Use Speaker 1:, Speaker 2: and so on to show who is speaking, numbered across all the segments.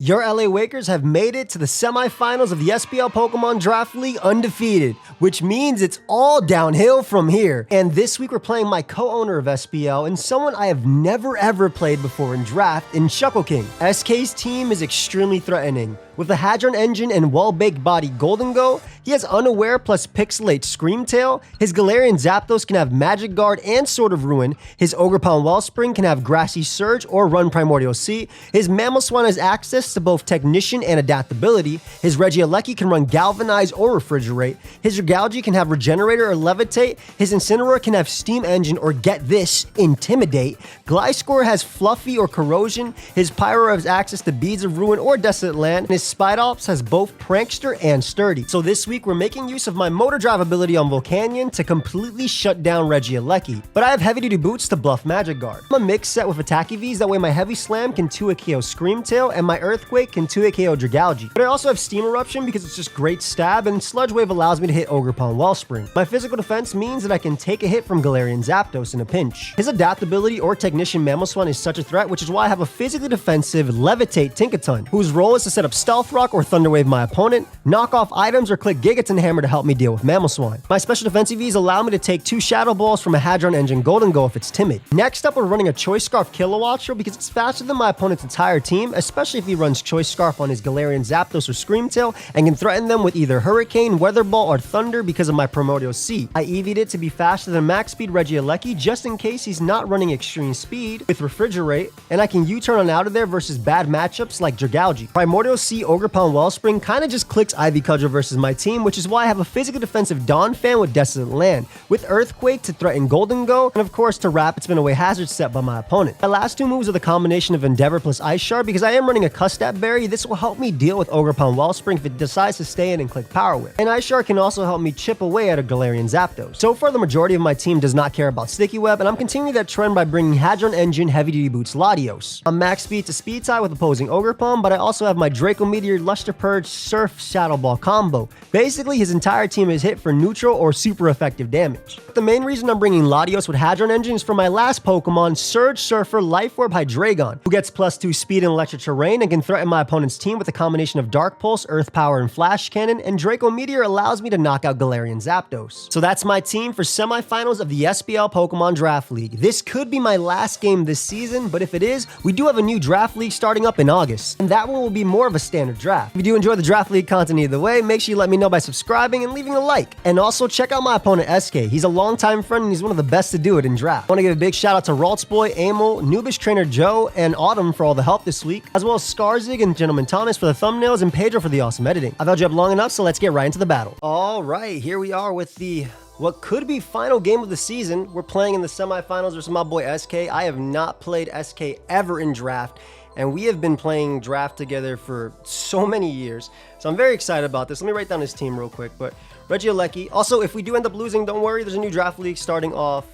Speaker 1: Your LA Wakers have made it to the semifinals of the SPL Pokemon Draft League undefeated, which means it's all downhill from here. And this week we're playing my co-owner of SPL and someone I have never ever played before in draft in Shuckleking. SK's team is extremely threatening. With a Hadron engine and well-baked body Golden-Go, he has Unaware plus Pixelate Screamtail, his Galarian Zapdos can have Magic Guard and Sword of Ruin, his Ogerpon Wellspring can have Grassy Surge or Run Primordial Sea, his Mamoswine has access to both Technician and Adaptability, his Regieleki can run Galvanize or Refrigerate, his Regalgi can have Regenerator or Levitate, his Incineroar can have Steam Engine or, get this, Intimidate, Gliscor has Fluffy or Corrosion, his Pyro has access to Beads of Ruin or Desolate Land, and his Spidops has both Prankster and Sturdy. So this week we're making use of my Motor Drive ability on Volcanion to completely shut down Regieleki, but I have Heavy Duty Boots to buff Magic Guard. I'm a mix set with Attack EVs, that way my Heavy Slam can 2-hit KO Screamtail and my Earthquake can 2-hit KO Dragalge. But I also have Steam Eruption because it's just great stab, and Sludge Wave allows me to hit Ogerpon Wellspring. My physical defense means that I can take a hit from Galarian Zapdos in a pinch. His Adaptability or Technician Mamoswine is such a threat, which is why I have a physically defensive Levitate Tinkaton, whose role is to set up Stealth Rock or Thunder Wave my opponent, knock off items, or click Gigaton Hammer to help me deal with Mamoswine. My special defense EVs allow me to take 2 Shadow Balls from a Hadron Engine Golden-Go if it's timid. Next up, we're running a Choice Scarf Kilowattrel because it's faster than my opponent's entire team, especially if he runs Choice Scarf on his Galarian Zapdos or Screamtail and can threaten them with either Hurricane, Weather Ball, or Thunder because of my Primordial Sea. I EV'd it to be faster than max speed Regieleki just in case he's not running extreme speed with Refrigerate, and I can U-turn on out of there versus bad matchups like Dragalge. Primordial Sea Ogerpon Wellspring kinda just clicks Ivy Cudgel versus my team, which is why I have a physically defensive Dawn Fan with Desolate Land, with Earthquake to threaten Golden-Go, and of course to Rapid Spin away Hazard set by my opponent. My last 2 moves are the combination of Endeavor plus Ice Shard because I am running a Custap Berry. This will help me deal with Ogerpon Wellspring if it decides to stay in and click Power Whip. And Ice Shard can also help me chip away at a Galarian Zapdos. So far, the majority of my team does not care about Sticky Web, and I'm continuing that trend by bringing Hadron Engine, Heavy Duty Boots, Latios. I'm max speed to speed tie with opposing Ogerpon, but I also have my Draco Meteor, Luster Purge, Surf, Shadow Ball combo. Basically, his entire team is hit for neutral or super effective damage. The main reason I'm bringing Latios with Hadron Engine is for my last Pokemon, Surge Surfer Life Orb Hydreigon, who gets +2 speed and electric terrain and can threaten my opponent's team with a combination of Dark Pulse, Earth Power, and Flash Cannon, and Draco Meteor allows me to knock out Galarian Zapdos. So that's my team for semifinals of the SPL Pokemon Draft League. This could be my last game this season, but if it is, we do have a new Draft League starting up in August, and that one will be more of a standard draft. If you do enjoy the Draft League content either way, make sure you let me know by subscribing and leaving a like. And also check out my opponent SK. He's a longtime friend and he's one of the best to do it in draft. I want to give a big shout out to Raltsboy, Amel, Noobish Trainer Joe, and Autumn for all the help this week, as well as Skarzig and Gentleman Thomas for the thumbnails and Pedro for the awesome editing. I've held you up long enough, so let's get right into the battle. All right, here we are with the what could be final game of the season. We're playing in the semifinals versus my boy SK. I have not played SK ever in draft, and we have been playing draft together for so many years. So I'm very excited about this. Let me write down his team real quick. But Regieleki. Also, if we do end up losing, don't worry. There's a new draft league starting off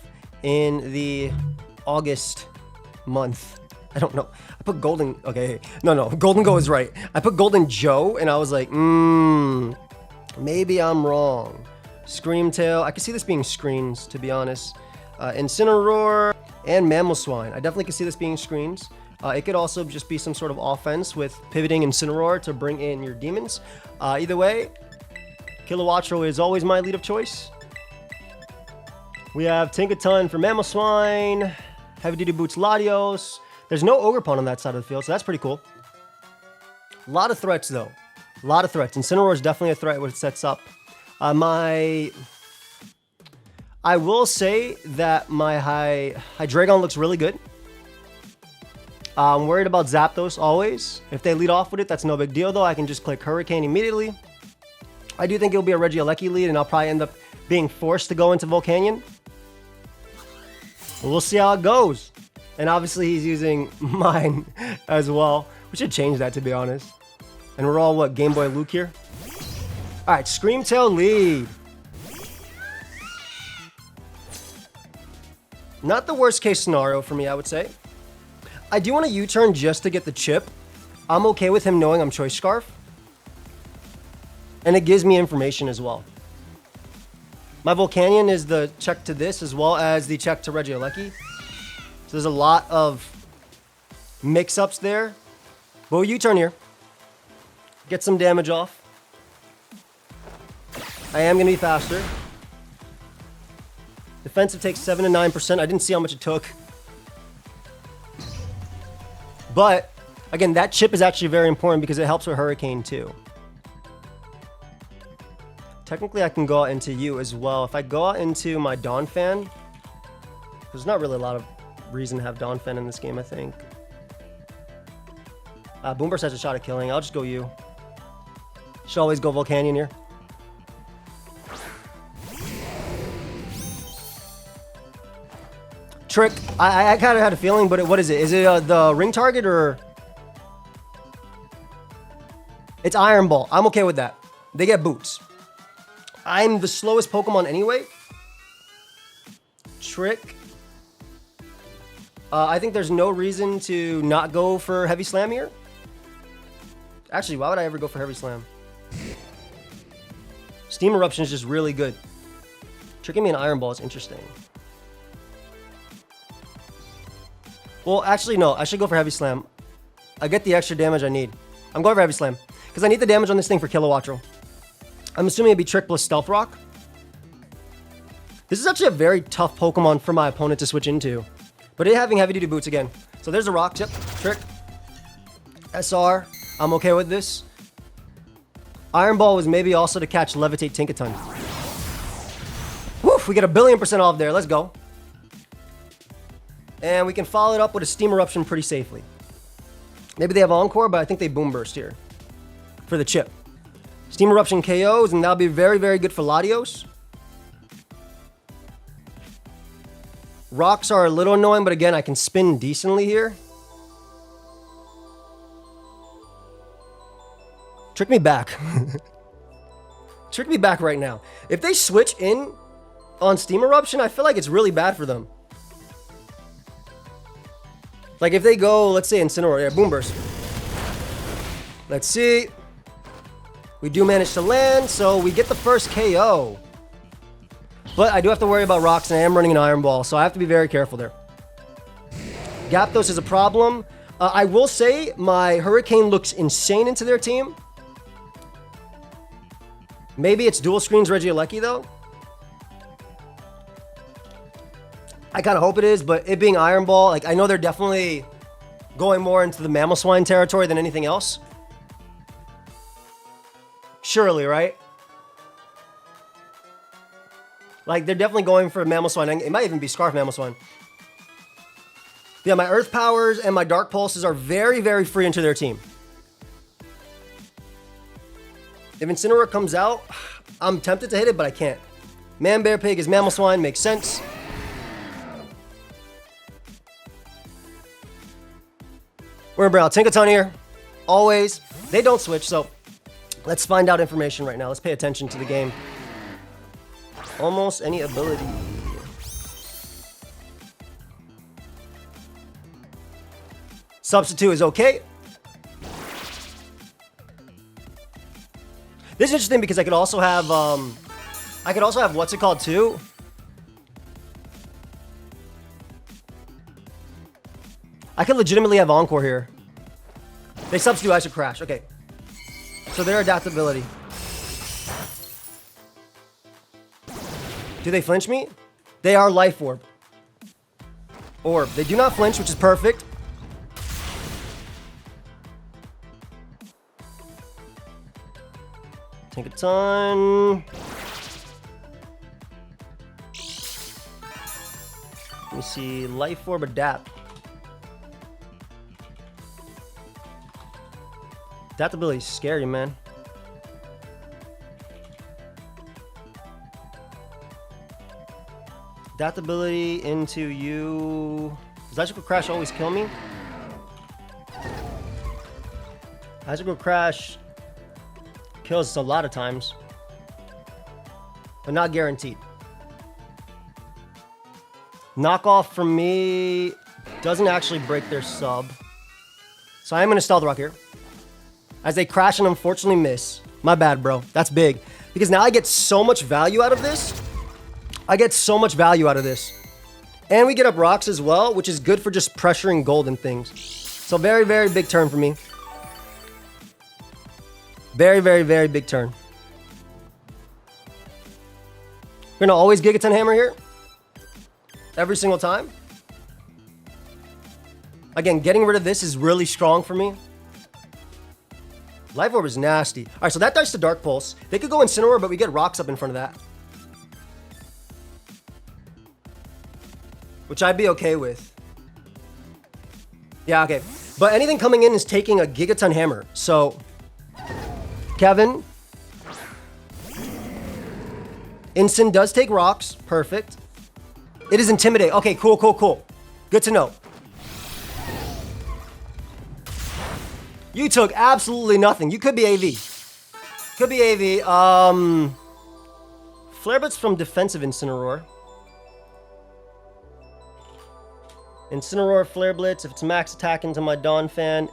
Speaker 1: in the August month. I don't know. I put Golden... Okay, no. Golden Go is right. I put Golden Joe, and I was like, maybe I'm wrong. Screamtail. I can see this being screens, to be honest. Incineroar and Mamoswine. I definitely can see this being screens. It could also just be some sort of offense with pivoting Incineroar to bring in your demons. Either way, Kilowattrel is always my lead of choice. We have Tinkaton for Mamoswine, Heavy Duty Boots Latios. There's no Ogerpon on that side of the field, so that's pretty cool. A lot of threats, though. A lot of threats. Incineroar is definitely a threat when it sets up. I will say that my HYDREIGON looks really good. I'm worried about Zapdos always. If they lead off with it, that's no big deal, though. I can just click Hurricane immediately. I do think it'll be a Regieleki lead, and I'll probably end up being forced to go into Volcanion. We'll see how it goes. And obviously, he's using mine as well. We should change that, to be honest. And we're all, what, Game Boy Luke here? All right, Screamtail lead. Not the worst case scenario for me, I would say. I do want to U-turn just to get the chip. I'm okay with him knowing I'm Choice Scarf. And it gives me information as well. My Volcanion is the check to this as well as the check to Regieleki. So there's a lot of mix-ups there. But we'll U-turn here. Get some damage off. I am going to be faster. Defensive takes 7 to 9%. I didn't see how much it took. But, again, that chip is actually very important because it helps with Hurricane too. Technically, I can go out into you as well. If I go out into my Donphan, there's not really a lot of reason to have Donphan in this game, I think. Boomburst has a shot at killing. I'll just go you. Should always go Volcanion here. Trick. I kind of had a feeling, but what is it? Is it the ring target or... It's Iron Ball. I'm okay with that. They get boots. I'm the slowest Pokemon anyway. Trick. I think there's no reason to not go for Heavy Slam here. Actually, why would I ever go for Heavy Slam? Steam Eruption is just really good. Tricking me an Iron Ball is interesting. Well, actually, no. I should go for Heavy Slam. I get the extra damage I need. I'm going for Heavy Slam. Because I need the damage on this thing for Kilowattrel. I'm assuming it'd be Trick plus Stealth Rock. This is actually a very tough Pokemon for my opponent to switch into. But it having heavy-duty boots again. So there's a Rock Chip. Trick. SR. I'm okay with this. Iron Ball was maybe also to catch Levitate Tinkaton. Woof, we get 1,000,000,000% off there. Let's go. And we can follow it up with a Steam Eruption pretty safely. Maybe they have Encore, but I think they Boom Burst here. For the chip. Steam Eruption KOs, and that'll be very, very good for Latios. Rocks are a little annoying, but again, I can spin decently here. Trick me back. Trick me back right now. If they switch in on Steam Eruption, I feel like it's really bad for them. Like if they go, let's say Incineroar, yeah, Boom Burst. Let's see. We do manage to land, so we get the first KO. But I do have to worry about rocks, and I am running an Iron Ball, so I have to be very careful there. Gyapdos is a problem. I will say my Hurricane looks insane into their team. Maybe it's dual screens Regieleki, though. I kind of hope it is, but it being Iron Ball, like I know they're definitely going more into the Mamoswine territory than anything else. Surely, right? Like, they're definitely going for Mamoswine. It might even be Scarf Mamoswine. Yeah, my Earth Powers and my Dark Pulses are very, very free into their team. If Incineroar comes out, I'm tempted to hit it, but I can't. Man Bear Pig is Mamoswine, makes sense. We're in Brown. Tinkaton here. Always. They don't switch, so let's find out information right now. Let's pay attention to the game. Almost any ability. Substitute is okay. This is interesting because I could also have what's it called too? I could legitimately have Encore here. They substitute, I should crash. Okay. So their adaptability. Do they flinch me? They are Life Orb. Orb. They do not flinch, which is perfect. Take a ton. Let me see. Life Orb Adapt. Adaptability is scary, man. Adaptability into you. Does Magical Crash always kill me? Magical Crash kills us a lot of times, but not guaranteed. Knockoff for me doesn't actually break their sub. So I am going to Stealth Rock here. As they crash and unfortunately miss. My bad, bro. That's big. Because now I get so much value out of this. I get so much value out of this. And we get up rocks as well, which is good for just pressuring gold and things. So very, very big turn for me. Very, very, very big turn. We're gonna always Gigaton Hammer here. Every single time. Again, getting rid of this is really strong for me. Life Orb is nasty. All right, so that dies to Dark Pulse. They could go Incineroar, but we get Rocks up in front of that. Which I'd be okay with. Yeah, okay. But anything coming in is taking a Gigaton Hammer. So, Kevin. Incin does take Rocks. Perfect. It is Intimidate. Okay, cool, cool, cool. Good to know. You took absolutely nothing. You could be AV. Could be AV. Flare Blitz from defensive Incineroar. Incineroar, Flare Blitz. If it's max attack into my Dawn fan.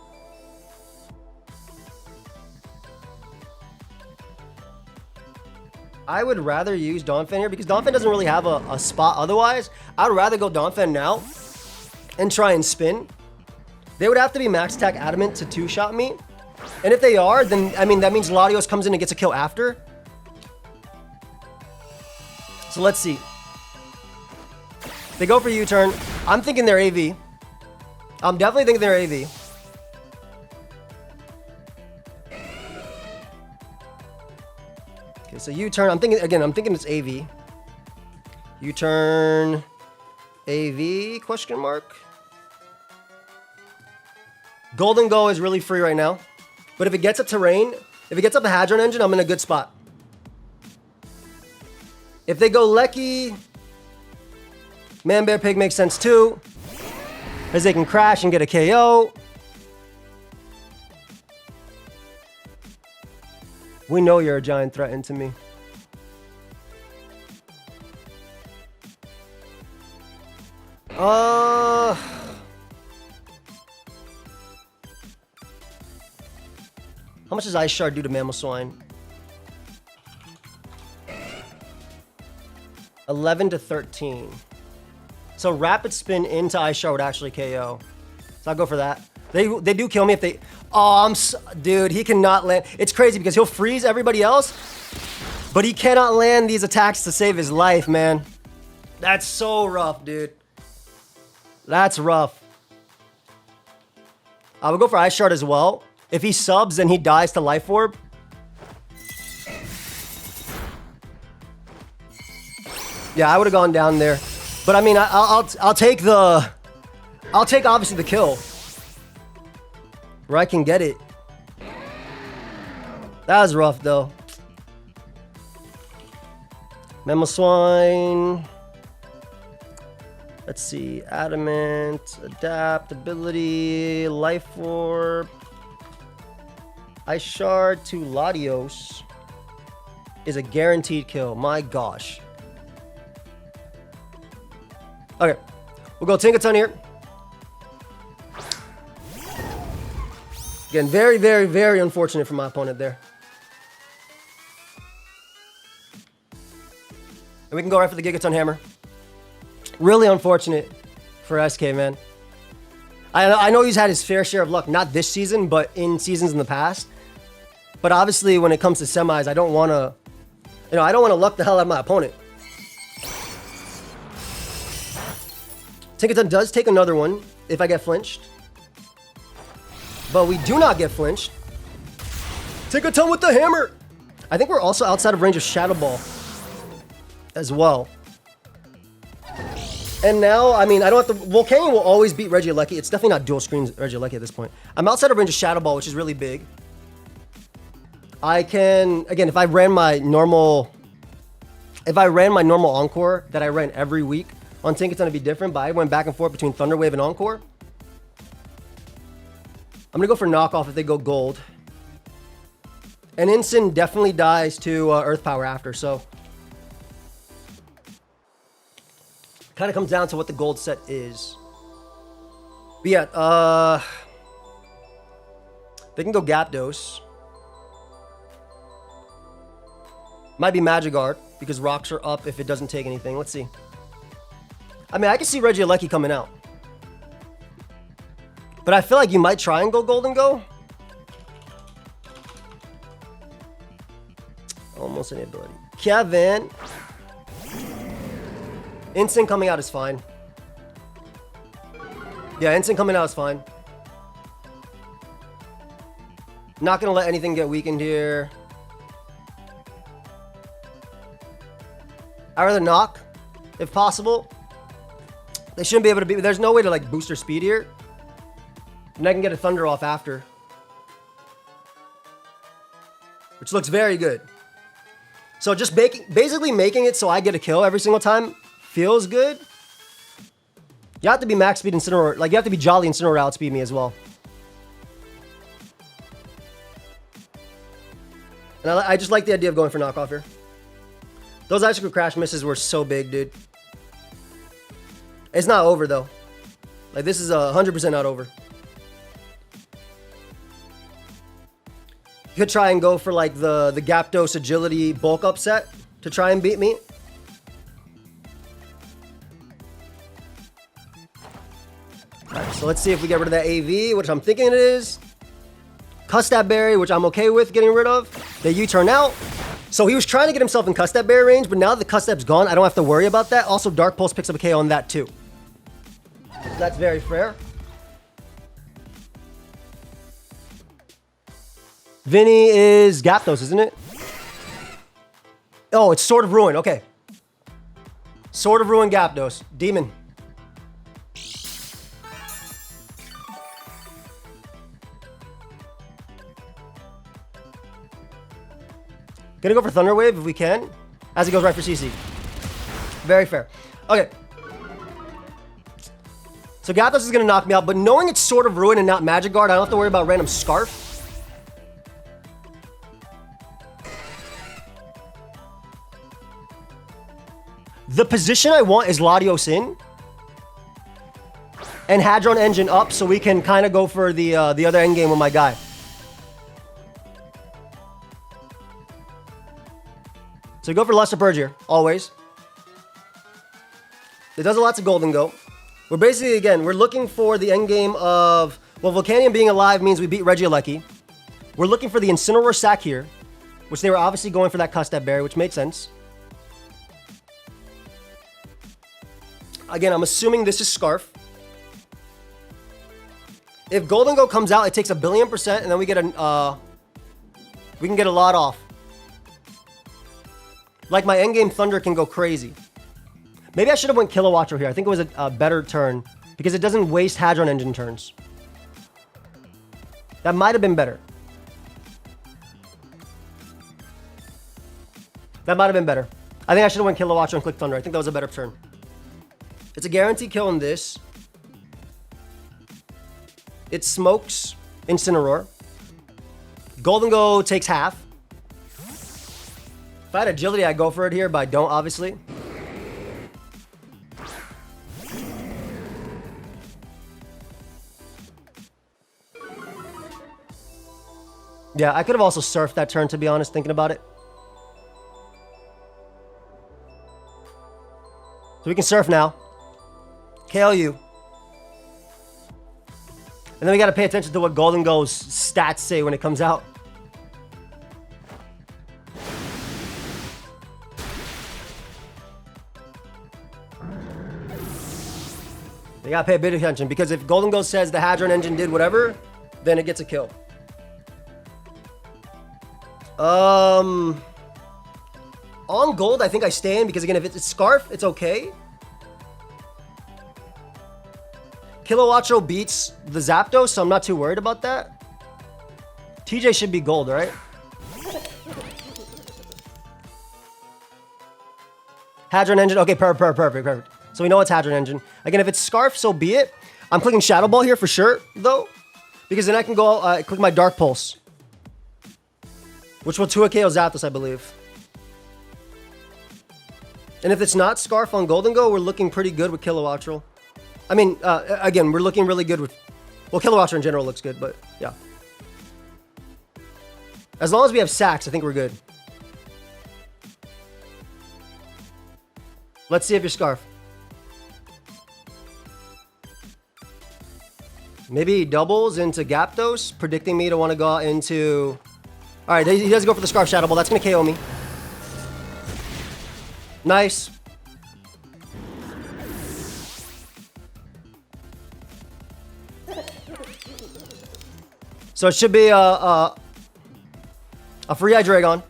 Speaker 1: I would rather use Dawn Fan here because Dawn Fan doesn't really have a spot otherwise. I would rather go Dawn Fan now and try and spin. They would have to be max attack adamant to two-shot me. And if they are, then, I mean, that means Latios comes in and gets a kill after. So let's see. They go for U-turn. I'm thinking they're AV. I'm definitely thinking they're AV. Okay, so U-turn. I'm thinking it's AV. U-turn. AV, question mark. Golden Go is really free right now. But if it gets up to rain, if it gets up a Hadron Engine, I'm in a good spot. If they go Lecky, Man Bear Pig makes sense too. As they can crash and get a KO. We know you're a giant threat into me. How much does Ice Shard do to Mamoswine? 11 to 13. So Rapid Spin into Ice Shard would actually KO. So I'll go for that. They do kill me if they... Oh, dude, he cannot land. It's crazy because he'll freeze everybody else, but he cannot land these attacks to save his life, man. That's so rough, dude. That's rough. I would go for Ice Shard as well. If he subs, then he dies to Life Orb. Yeah, I would have gone down there. But I mean, I'll take obviously the kill. Where I can get it. That was rough though. Mamoswine. Let's see. Adamant. Adaptability. Life Orb. Ice Shard to Latios is a guaranteed kill. My gosh. Okay. We'll go Tinkaton here. Again, very, very, very unfortunate for my opponent there. And we can go right for the Gigaton Hammer. Really unfortunate for SK, man. I know he's had his fair share of luck, not this season, but in seasons in the past. But obviously, when it comes to semis, I don't want to, I don't want to luck the hell out of my opponent. Tinkaton does take another one if I get flinched. But we do not get flinched. Tinkaton with the hammer! I think we're also outside of range of Shadow Ball as well. And now, I mean, I don't have to... Volcanion will always beat Regieleki. It's definitely not dual screens Regieleki at this point. I'm outside of range of Shadow Ball, which is really big. I can... Again, if I ran my normal Encore that I ran every week on Tinkaton, it'd be different. But I went back and forth between Thunder Wave and Encore. I'm going to go for knockoff if they go gold. And Incin definitely dies to Earth Power after, so... Kind of comes down to what the gold set is. But yeah, they can go Gyarados. Might be Magikarp because rocks are up if it doesn't take anything. Let's see. I mean, I can see Regieleki coming out. But I feel like you might try and go Golden Go. Almost any ability. Kevin. Instant coming out is fine. Yeah, instant coming out is fine. Not gonna let anything get weakened here. I'd rather knock, if possible. They shouldn't be able to beat. There's no way to like boost their speed here. And I can get a Thunder off after. Which looks very good. So just basically making it so I get a kill every single time feels good. You have to be max speed Incineroar. Like, you have to be Jolly Incineroar to outspeed me as well. And I just like the idea of going for knockoff here. Those Icicle Crash misses were so big, dude. It's not over, though. Like, this is 100% not over. You could try and go for, like, the Gyarados Agility bulk upset to try and beat me. Alright, so let's see if we get rid of that AV, which I'm thinking it is. Custap Berry, which I'm okay with getting rid of. The U-turn out. So he was trying to get himself in Custap Berry range, but now that the Custap's gone, I don't have to worry about that. Also, Dark Pulse picks up a KO on that too. That's very fair. Vinny is Gyarados, isn't it? Oh, it's Sword of Ruin. Okay. Sword of Ruin Gyarados. Demon. Gonna go for Thunder Wave if we can, as he goes right for CC. Very fair. Okay. So Gyarados is gonna knock me out, but knowing it's Sword of Ruin and not Magic Guard, I don't have to worry about random Scarf. The position I want is Latios in and Hadron Engine up, so we can kind of go for the other end game with my guy. So go for Luster Purge here, always. It does a lot to Golden Go. We're basically, again, we're looking for the end game of, well, Volcanion being alive means we beat Regieleki. We're looking for the Incineroar sack here, which they were obviously going for that Custap Berry, which made sense. Again, I'm assuming this is Scarf. If Golden Go comes out, it takes 1,000,000,000%, and then we get we can get a lot off. Like, my endgame Thunder can go crazy. Maybe I should have went Kilowattrel here. I think it was a better turn because it doesn't waste Hadron Engine turns. That might have been better. That might have been better. I think I should have went Kilowattrel and click Thunder. I think that was a better turn. It's a guaranteed kill in this. It smokes Incineroar. Golden Go takes half. If I had agility, I'd go for it here, but I don't, obviously. Yeah, I could have also surfed that turn, to be honest, thinking about it. So we can surf now. KO you. And then we got to pay attention to what Golden Go's stats say when it comes out. You gotta pay a bit of attention because if Golden Go says the Hadron Engine did whatever, then it gets a kill. On gold, I think I stay in because again, if it's Scarf, it's okay. Kilowattrel beats the Zapdos, so I'm not too worried about that. TJ should be gold, right? Hadron Engine, okay, perfect. So we know it's Hadron Engine. Again, if it's Scarf, so be it. I'm clicking Shadow Ball here for sure, though. Because then I can go click my Dark Pulse. Which will 2 KO Zapdos, I believe. And if it's not Scarf on Golden Go, we're looking pretty good with Kilowattrel. I mean, again, we're looking really good with... Well, Kilowattrel in general looks good, but yeah. As long as we have sacks, I think we're good. Let's see if you're Scarf. Maybe he doubles into Gyarados, predicting me to want to go into... Alright, he does go for the Scarf Shadow Ball. That's going to KO me. Nice. So it should be a free Hydreigon.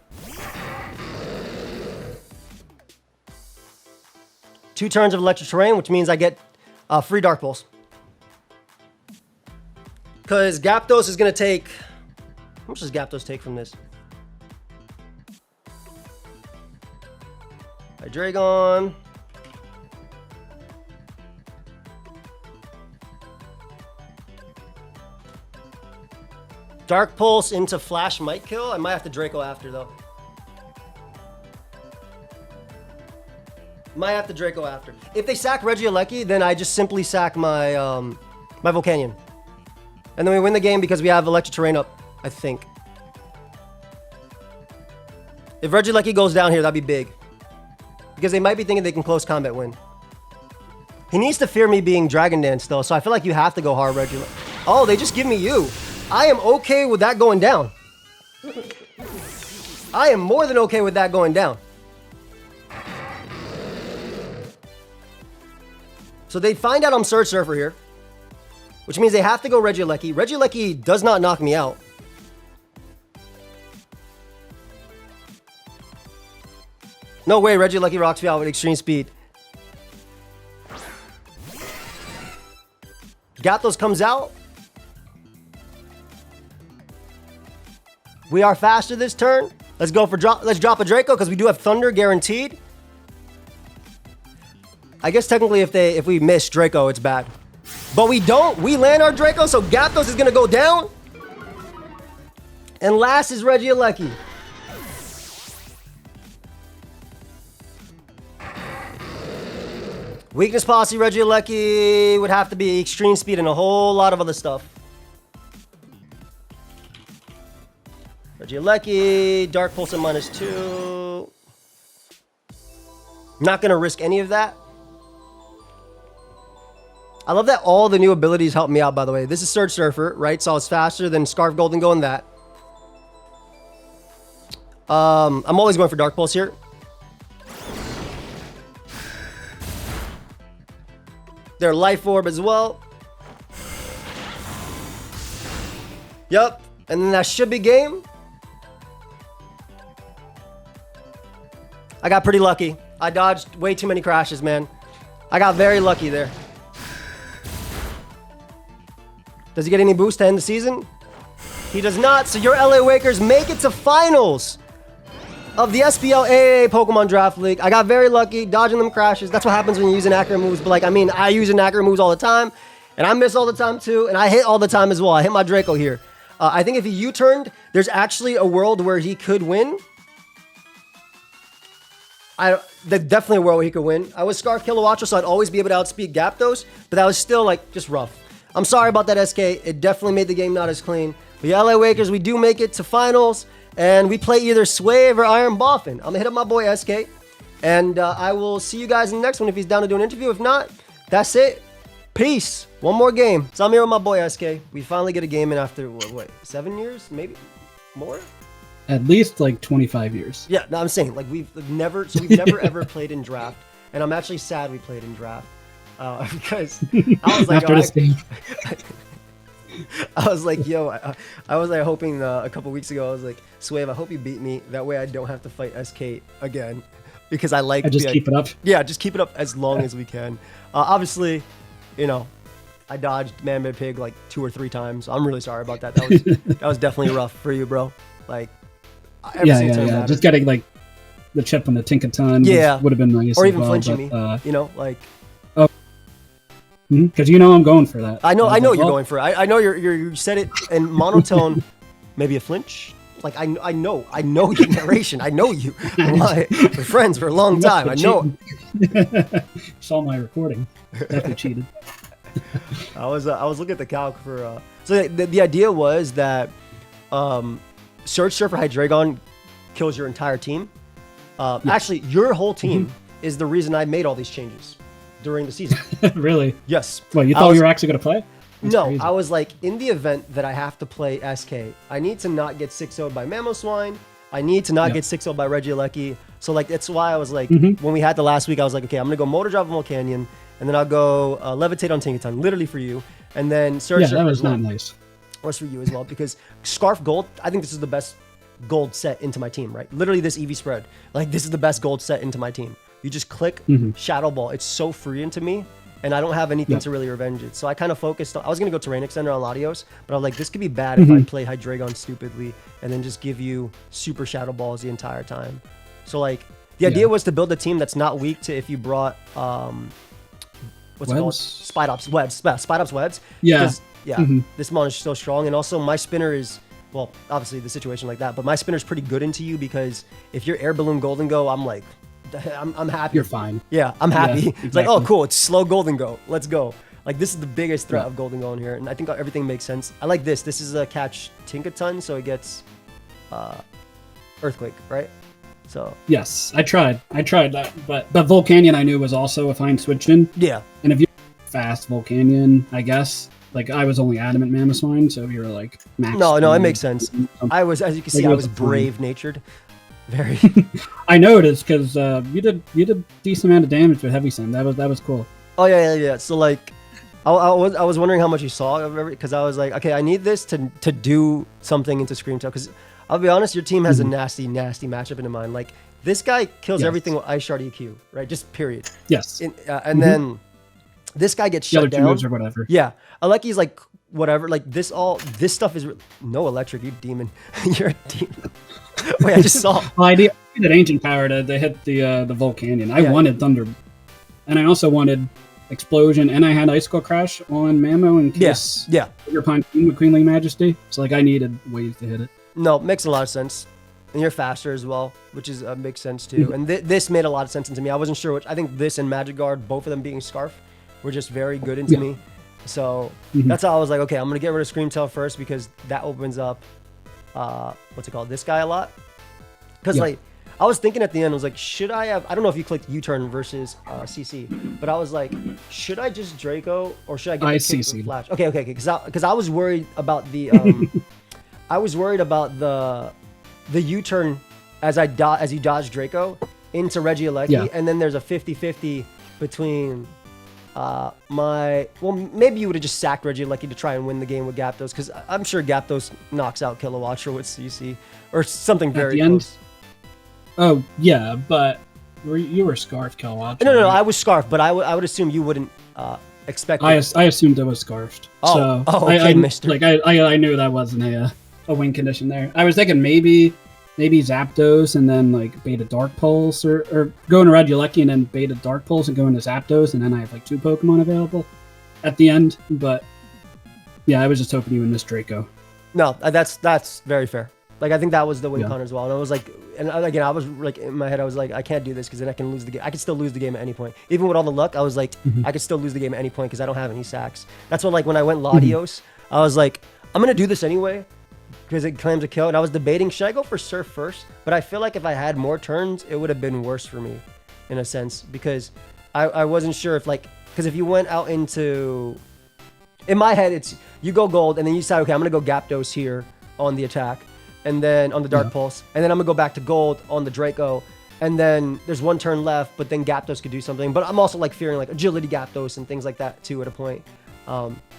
Speaker 1: 2 turns of electric terrain, which means I get free Dark Pulse. Because Gyapdos is going to take... How much does Gyapdos take from this? Hydreigon. Dark Pulse into Flash might kill. I might have to Draco after, though. Might have to Draco after. If they sack Regieleki, then I just simply sack my my Volcanion. And then we win the game because we have Electric Terrain up, I think. If Regieleki goes down here, that'd be big. Because they might be thinking they can close combat win. He needs to fear me being Dragon Dance, though, so I feel like you have to go hard, Regieleki. Oh, they just give me you. I am okay with that going down. I am more than okay with that going down. So they find out I'm Surge Surfer here, which means they have to go Regieleki. Regieleki does not knock me out. No way Regieleki rocks me out with extreme speed. Gyapdos comes out. We are faster this turn. Let's go for let's drop a Draco because we do have Thunder guaranteed. I guess technically if we miss Draco, it's bad. But we don't. We land our Draco, so Gyapdos is gonna go down. And last is Regieleki. Weakness Posse, Regieleki would have to be extreme speed and a whole lot of other stuff. Regieleki, Dark Pulse at -2. Not gonna risk any of that. I love that all the new abilities help me out, by the way. This is Surge Surfer, right? So it's faster than Scarf Golden Go in that. I'm always going for Dark Pulse here. Their Life Orb as well. Yep. And then that should be game. I got pretty lucky. I dodged way too many crashes, man. I got very lucky there. Does he get any boost to end the season? He does not. So your LA Wakers make it to finals of the SPL AAA Pokemon Draft League. I got very lucky, dodging them crashes. That's what happens when you use inaccurate moves. But like, I mean, I use inaccurate moves all the time, and I miss all the time too, and I hit all the time as well. I hit my Draco here. I think if he U-turned, there's actually a world where he could win. There's definitely a world where he could win. I was Scarf Kilowattra, so I'd always be able to outspeed Gyapdos, but that was still like just rough. I'm sorry about that, SK. It definitely made the game not as clean. But yeah, LA Wakers, we do make it to finals, and we play either Swave or Iron Boffin. I'm gonna hit up my boy SK, and I will see you guys in the next one if he's down to do an interview. If not, that's it. Peace. One more game. So I'm here with my boy SK. We finally get a game in after, what 7 years? Maybe more?
Speaker 2: At least like 25 years.
Speaker 1: Yeah, no, I'm saying, like, we've never ever played in draft, and I'm actually sad we played in draft. Because I was like,
Speaker 2: after this game.
Speaker 1: I was like, yo, I was like hoping a couple weeks ago, I was like, Swave, I hope you beat me. That way I don't have to fight SK again. Because I like...
Speaker 2: just keep it up?
Speaker 1: Yeah, just keep it up as long as we can. Obviously, you know, I dodged Man-Made Pig like 2 or 3 times. I'm really sorry about that. That was definitely rough for you, bro. Like,
Speaker 2: yeah. Just getting like the chip on the Tinkaton would have been nice.
Speaker 1: Or even flinching me, you know, like...
Speaker 2: Because you know I'm going for that.
Speaker 1: I know you're going for it. I know you said it in monotone, maybe a flinch. Like I know your narration. I know you. We're friends for a long time. I know.
Speaker 2: Saw my recording. Definitely cheated.
Speaker 1: I was looking at the calc for. So the idea was that Surge Surfer Hydreigon kills your entire team. Actually, your whole team is the reason I made all these changes during the season.
Speaker 2: Really?
Speaker 1: Yes.
Speaker 2: Well, you thought you were actually going to play? That's
Speaker 1: no,
Speaker 2: crazy.
Speaker 1: I was like, in the event that I have to play SK, I need to not get 6-0'd by Mamoswine, I need to not get 6-0 by Regieleki. So like that's why I was like, when we had the last week, I was like, okay, I'm gonna go Motor Drop on Volcanion, and then I'll go Levitate on Tinkaton, literally for you, and then Search.
Speaker 2: Yeah, that was not nice.
Speaker 1: Was for you as well, because Scarf Gold, I think this is the best gold set into my team, right? Literally this EV spread, like this is the best gold set into my team. You just click Shadow Ball. It's so free into me, and I don't have anything to really revenge it. So I kind of focused on, I was going to go Terrain Extender on Latios, but I was like, this could be bad if I play Hydreigon stupidly and then just give you super Shadow Balls the entire time. So like, the idea was to build a team that's not weak to if you brought, what's it called? Spidops Webs. Spidops Webs.
Speaker 2: Yeah.
Speaker 1: Because, this mon is so strong, and also my spinner is, well, obviously the situation like that, but my spinner's pretty good into you because if you're Air Balloon Golden Go, I'm like, I'm happy.
Speaker 2: You're fine.
Speaker 1: Yeah, I'm happy.
Speaker 2: Yeah, exactly.
Speaker 1: It's like, oh, cool. It's slow Golden Go. Let's go. Like, this is the biggest threat of Golden Go in here, and I think everything makes sense. I like this. This is a catch Tinkaton, so it gets Earthquake, right? So
Speaker 2: yes, I tried that, but Volcanion I knew was also a fine switch in.
Speaker 1: Yeah.
Speaker 2: And if you're fast Volcanion, I guess. Like, I was only Adamant Mammoth so you're like max.
Speaker 1: No, it makes sense. I was, as you can see, I was brave-natured. Very.
Speaker 2: I noticed because you did decent amount of damage with Heavy Sim. That was cool.
Speaker 1: Oh yeah. So like, I was wondering how much you saw because I was like, okay, I need this to do something into Scream Tail, because I'll be honest, your team has a nasty matchup into mind. Like, this guy kills everything with Ice Shard EQ, right? Just period.
Speaker 2: Yes.
Speaker 1: And then this guy gets shut down.
Speaker 2: Moves or whatever.
Speaker 1: Yeah. Aleki's like, whatever. Like, this stuff is... No electric, you demon. You're a demon. Wait, I just saw...
Speaker 2: Well, I needed Ancient Power to hit the Volcanion. I wanted Thunder. And I also wanted Explosion, and I had Icicle Crash on Mammo in case you're punching with Queenly Majesty. So, like, I needed ways to hit it.
Speaker 1: No, makes a lot of sense. And you're faster as well, which is makes sense too. And this made a lot of sense into me. I wasn't sure which... I think this and Magic Guard, both of them being Scarf, were just very good into me. So that's how I was like, okay, I'm going to get rid of Scream Tail first because that opens up, what's it called, this guy a lot. Because like, I was thinking at the end, I was like, should I have, I don't know if you clicked U-turn versus CC, but I was like, should I just Draco or should I get the kick with Flash? Okay, because I was worried about the, I was worried about the U-turn as you dodge Draco into Regieleki, and then there's a 50-50 between... well, maybe you would have just sacked Regieleki to try and win the game with Gyapdos, because I'm sure Gyapdos knocks out Kilowatcher with CC or something very close.
Speaker 2: Oh yeah, but you were Scarf Kilowatcher.
Speaker 1: No, I was Scarf, but I would assume you wouldn't expect.
Speaker 2: I assumed I was Scarfed.
Speaker 1: Oh,
Speaker 2: so
Speaker 1: okay, Mister.
Speaker 2: Like I knew that wasn't a win condition there. I was thinking maybe Zapdos and then like Beta Dark Pulse or go into Regieleki and then Beta Dark Pulse and go into Zapdos, and then I have like 2 Pokemon available at the end. But yeah, I was just hoping you would miss Draco.
Speaker 1: No, that's very fair. Like, I think that was the win con as well. And I was like, and again, I was like, in my head, I was like, I can't do this because then I can lose the game. I could still lose the game at any point. Even with all the luck, I was like, I could still lose the game at any point because I don't have any sacks. That's what, like, when I went Latios, I was like, I'm going to do this anyway because it claims a kill. And I was debating, should I go for Surf first? But I feel like if I had more turns, it would have been worse for me in a sense, because I wasn't sure if, like, because if you went out into, in my head, it's you go gold and then you decide, okay, I'm going to go Gyapdos here on the attack, and then on the Dark Pulse, and then I'm gonna go back to gold on the Draco, and then there's 1 turn left, but then Gyapdos could do something. But I'm also like fearing like agility Gyapdos and things like that too at a point.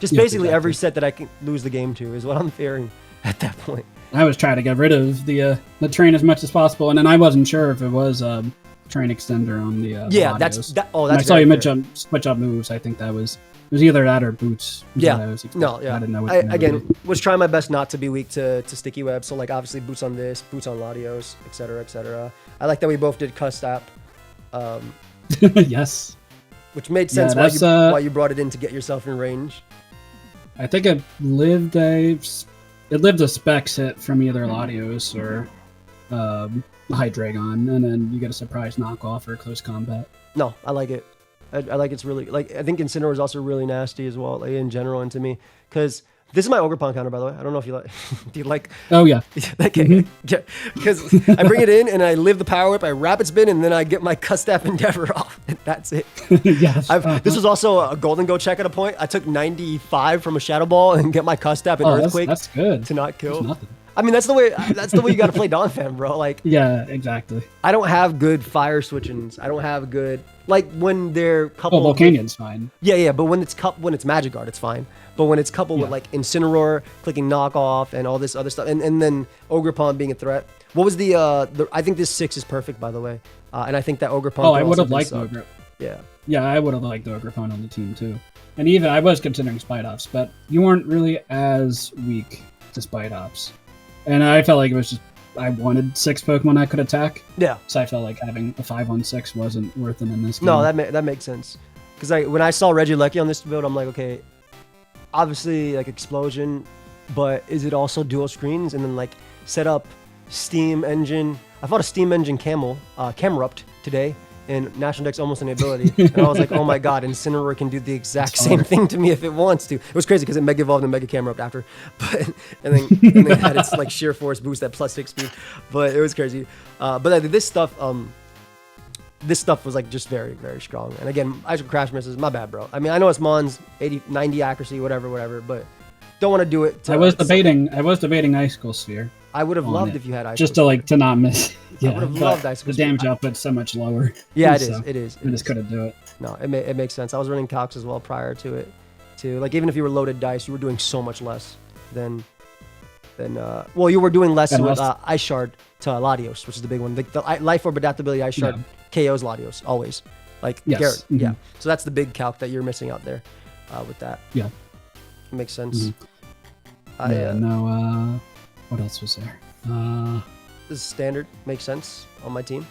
Speaker 1: Just basically every set that I can lose the game to is what I'm fearing at that point.
Speaker 2: I was trying to get rid of the train as much as possible, and then I wasn't sure if it was train extender on the
Speaker 1: that's
Speaker 2: I saw you switch up moves. I think that was. It was either that or boots.
Speaker 1: I didn't know. I again was trying my best not to be weak to sticky web. So like obviously boots on this, boots on Latios, etc., etc. I like that we both did cuss app.
Speaker 2: Yes.
Speaker 1: Which made sense why you brought it in to get yourself in range.
Speaker 2: I think it lived a specs hit from either Latios or Hydreigon, and then you get a surprise knockoff or close combat.
Speaker 1: No, I like it. I like it's really, like, I think Incineroar is also really nasty as well, like, in general, and to me, because this is my Ogerpon counter, by the way. I don't know if you like, do you like?
Speaker 2: Oh yeah.
Speaker 1: Okay. Yeah, because I bring it in and I live the power whip, I rapid spin, and then I get my Custap Endeavor off, and that's it.
Speaker 2: Yes.
Speaker 1: This was also a Golden Go check at a point. I took 95 from a Shadow Ball and get my Custap and Earthquake.
Speaker 2: That's good.
Speaker 1: To not kill. I mean, that's the way you got to play Donphan, bro. Like,
Speaker 2: Yeah, exactly.
Speaker 1: I don't have good fire switch-ins. I don't have good, like, when they're coupled.
Speaker 2: Well, Volcanion's fine.
Speaker 1: Yeah, but when it's Magic Guard, it's fine. But when it's coupled with like Incineroar, clicking knockoff, and all this other stuff, and then Ogerpon being a threat. What was the I think this 6 is perfect, by the way. And I think that Ogerpon.
Speaker 2: Oh, I would have liked Ogre.
Speaker 1: Yeah.
Speaker 2: Yeah, I would have liked Ogerpon on the team too. And even I was considering Spite Ops, but you weren't really as weak to Spite Ops. And I felt like it was just I wanted 6 Pokemon I could attack.
Speaker 1: Yeah.
Speaker 2: So I felt like having a 5-on-6 wasn't worth it in this game.
Speaker 1: No, that makes sense. Because when I saw Regieleki on this build, I'm like, okay, obviously like explosion, but is it also dual screens? And then like set up Steam Engine. I fought a Steam Engine Camerupt today in National Dex Almost an Ability, and I was like, oh my god, Incineroar can do the exact same thing to me if it wants to. It was crazy because it Mega Evolved and Mega Camerupt after, but and then it had its like sheer force boost at +6 speed, but it was crazy. But this stuff was like just very, very strong. And again, Ice Crash misses. My bad, bro. I mean, I know it's Mon's 80, 90 accuracy, whatever, but don't want to do it.
Speaker 2: I was debating Icicle Sphere.
Speaker 1: I would have loved if you had Icicle
Speaker 2: just to not miss.
Speaker 1: Yeah, I would have loved Icicle
Speaker 2: Sphere. The damage output's so much lower.
Speaker 1: Yeah, it
Speaker 2: it
Speaker 1: is.
Speaker 2: I just couldn't do it.
Speaker 1: No, it makes sense. I was running Calcs as well prior to it, too. Like even if you were loaded dice, you were doing so much less than well, you were doing less with Ice Shard to Latios, which is the big one. The Life Orb Adaptability Ice Shard KOs Latios always. Like Garrett.
Speaker 2: Mm-hmm.
Speaker 1: Yeah. So that's the big calc that you're missing out there with that.
Speaker 2: Yeah.
Speaker 1: It makes sense.
Speaker 2: Mm-hmm. What else was there?
Speaker 1: This is standard. Makes sense on my team.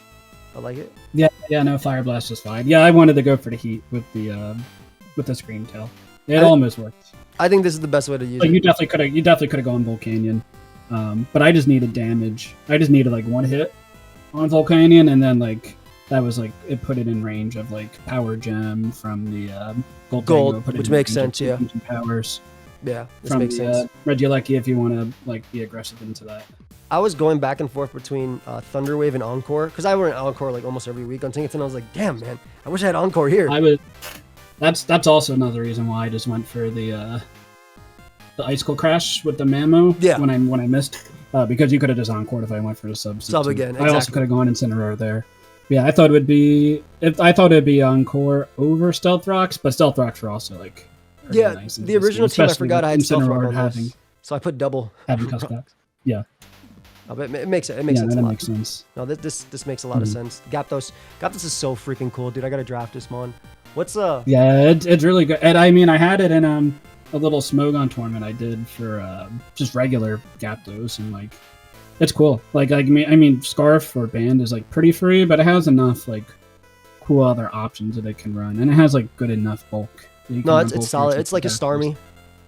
Speaker 1: I like it.
Speaker 2: Yeah, no, Fire Blast is fine. Yeah, I wanted to go for the heat with the Scream Tail. It almost worked.
Speaker 1: I think this is the best way to use it.
Speaker 2: You definitely could have gone Volcanion. But I just needed damage. I just needed like one hit on Volcanion, and then like that was like it put it in range of like Power Gem from the
Speaker 1: Gold, which makes sense. Yeah.
Speaker 2: Powers.
Speaker 1: Yeah, this
Speaker 2: from
Speaker 1: makes sense.
Speaker 2: Regieleki if you want to like be aggressive into that.
Speaker 1: I was going back and forth between Thunderwave and Encore because I went Encore like almost every week on Tinkerton. I was like, damn man, I wish I had Encore here.
Speaker 2: That's also another reason why I just went for the Icicle Crash with the Mamo.
Speaker 1: Yeah.
Speaker 2: When I missed because you could have just Encored if I went for the sub
Speaker 1: again. Exactly.
Speaker 2: I also could have gone Incineroar there. Yeah, I thought it'd be Encore over Stealth Rocks, but Stealth Rocks were also like nice
Speaker 1: the original team. I forgot I had Stealth Rock on this, so I put double.
Speaker 2: Having cutbacks. Yeah.
Speaker 1: Oh, but it makes sense. It makes sense.
Speaker 2: That makes sense.
Speaker 1: No, this makes a lot of sense. Gyapdos is so freaking cool, dude. I gotta draft this mon. What's
Speaker 2: Yeah, it's really good. And I mean, I had it in a little Smogon tournament I did for just regular Gyapdos, and like it's cool. Like I mean, Scarf or Band is like pretty free, but it has enough like cool other options that it can run, and it has like good enough bulk.
Speaker 1: No, it's solid. It's like a Starmie,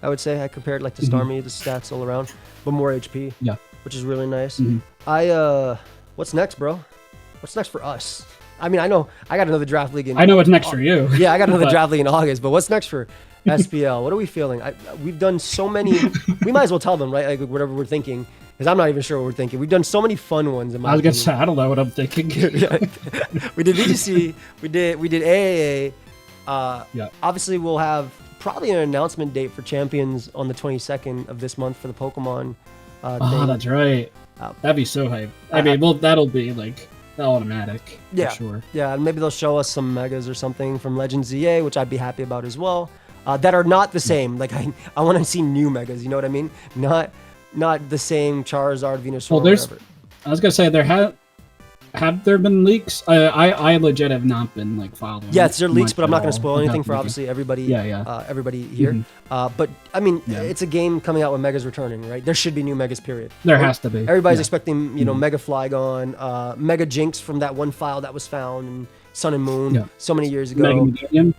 Speaker 1: I would say. I compared like to Starmie, the stats all around, but more HP.
Speaker 2: Yeah.
Speaker 1: Which is really nice. Mm-hmm. What's next, bro? What's next for us? I mean, I know I got another draft league.
Speaker 2: I know what's next for you.
Speaker 1: Yeah, I got another draft league in August, but what's next for SPL? What are we feeling? We've done so many. We might as well tell them, right? Like whatever we're thinking, because I'm not even sure what we're thinking. We've done so many fun ones.
Speaker 2: I was gonna say I don't know what I'm thinking.
Speaker 1: We did VGC. We did AAA.
Speaker 2: Yeah.
Speaker 1: Obviously, we'll have probably an announcement date for champions on the 22nd of this month for the Pokemon.
Speaker 2: Oh, that's right. That'd be so hype. I mean, well, that'll be like automatic.
Speaker 1: Yeah,
Speaker 2: for sure.
Speaker 1: Yeah, and maybe they'll show us some megas or something from Legends ZA, which I'd be happy about as well. That are not the same. Like I want to see new megas. You know what I mean? Not the same Charizard, Venusaur.
Speaker 2: Well, whatever. I was gonna say have there been leaks? I legit have not been like following.
Speaker 1: Yeah, there are leaks, but I'm not going to spoil anything for obviously everybody.
Speaker 2: Yeah.
Speaker 1: Everybody here.
Speaker 2: Mm-hmm.
Speaker 1: But I mean, it's a game coming out with megas returning, right? There should be new megas. Period.
Speaker 2: There has to be.
Speaker 1: Everybody's expecting, Mega Flygon, Mega Jinx from that one file that was found in Sun and Moon so many years ago.
Speaker 2: Mega Meganium?